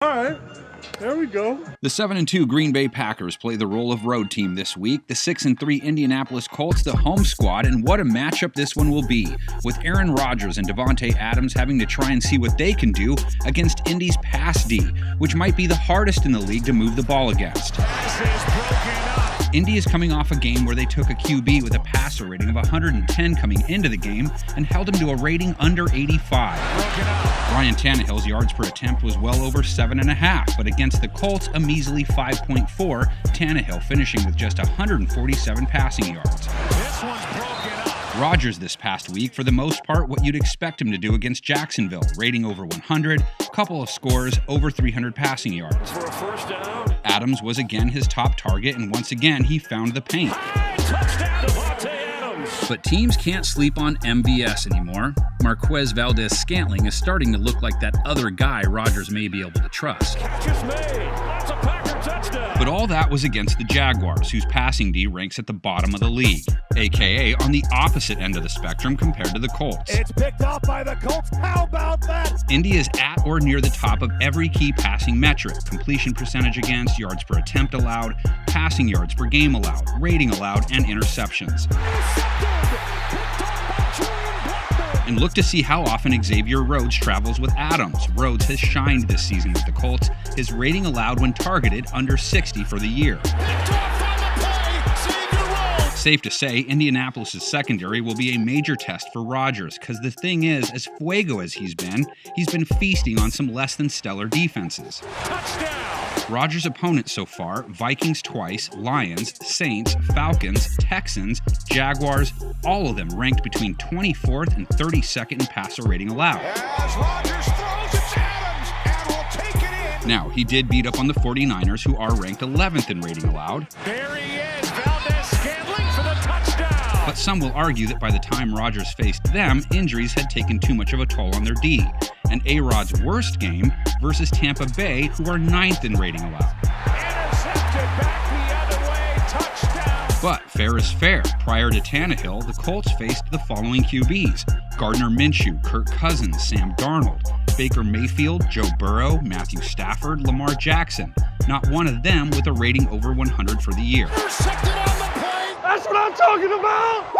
All right, there we go. The 7-2 Green Bay Packers play the role of road team this week. The 6-3 Indianapolis Colts, the home squad, and what a matchup this one will be, with Aaron Rodgers and Davante Adams having to try and see what they can do against Indy's pass D, which might be the hardest in the league to move the ball against. Indy is coming off a game where they took a QB with a passer rating of 110 coming into the game and held him to a rating under 85. Ryan Tannehill's yards per attempt was well over 7.5, but against the Colts, a measly 5.4, Tannehill finishing with just 147 passing yards. This one's broken up. Rodgers this past week, for the most part, what you'd expect him to do against Jacksonville, rating over 100, couple of scores, over 300 passing yards. For a first down. Adams was again his top target, and once again he found the paint. Touchdown, Davante Adams. But teams can't sleep on MVS anymore. Marquez Valdez-Scantling is starting to look like that other guy Rodgers may be able to trust. Catch is made. That's a Packer touchdown. But all that was against the Jaguars, whose passing D ranks at the bottom of the league, aka on the opposite end of the spectrum compared to the Colts. It's picked off by the Colts. How about that? Indy is at or near the top of every key passing metric: completion percentage against, yards per attempt allowed, passing yards per game allowed, rating allowed, and interceptions. And look to see how often Xavier Rhodes travels with Adams. Rhodes has shined this season with the Colts, his rating allowed when targeted under 60 for the year. Safe to say, Indianapolis' secondary will be a major test for Rodgers, because the thing is, as fuego as he's been feasting on some less than stellar defenses. Touchdown. Rodgers' opponents so far: Vikings twice, Lions, Saints, Falcons, Texans, Jaguars, all of them ranked between 24th and 32nd in passer rating allowed. As Rodgers throws, it's Adams, and will take it in. Now, he did beat up on the 49ers, who are ranked 11th in rating allowed. There he is, Valdez-Scantling for the touchdown. But some will argue that by the time Rodgers faced them, injuries had taken too much of a toll on their D. And A-Rod's worst game versus Tampa Bay, who are 9th in rating allowed. Intercepted back the other way, touchdown. But fair is fair. Prior to Tannehill, the Colts faced the following QBs: Gardner Minshew, Kirk Cousins, Sam Darnold, Baker Mayfield, Joe Burrow, Matthew Stafford, Lamar Jackson. Not one of them with a rating over 100 for the year. Intercepted on the play. That's what I'm talking about. Woo!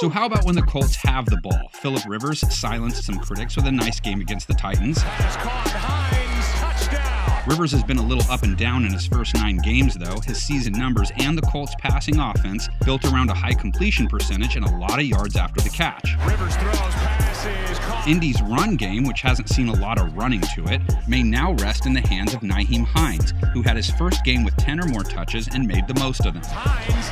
So how about when the Colts have the ball? Phillip Rivers silenced some critics with a nice game against the Titans. Pass caught, Hines, touchdown. Rivers has been a little up and down in his first 9 games, though. His season numbers and the Colts' passing offense built around a high completion percentage and a lot of yards after the catch. Rivers throws, passes, caught. Indy's run game, which hasn't seen a lot of running to it, may now rest in the hands of Nyheim Hines, who had his first game with 10 or more touches and made the most of them. Hines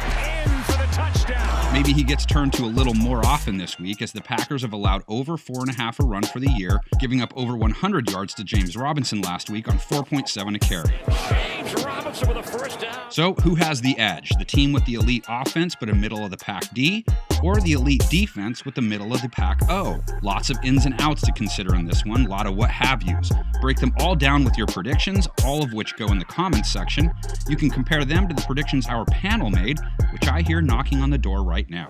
in for the touchdown. Maybe he gets turned to a little more often this week, as the Packers have allowed over 4.5 a run for the year, giving up over 100 yards to James Robinson last week on 4.7 a carry. James Robinson with a first down. So who has the edge? The team with the elite offense but a middle of the pack D, or the elite defense with the middle of the pack O? Lots of ins and outs to consider in this one, a lot of what have yous. Break them all down with your predictions, all of which go in the comments section. You can compare them to the predictions our panel made, which I hear knocking on the door right now.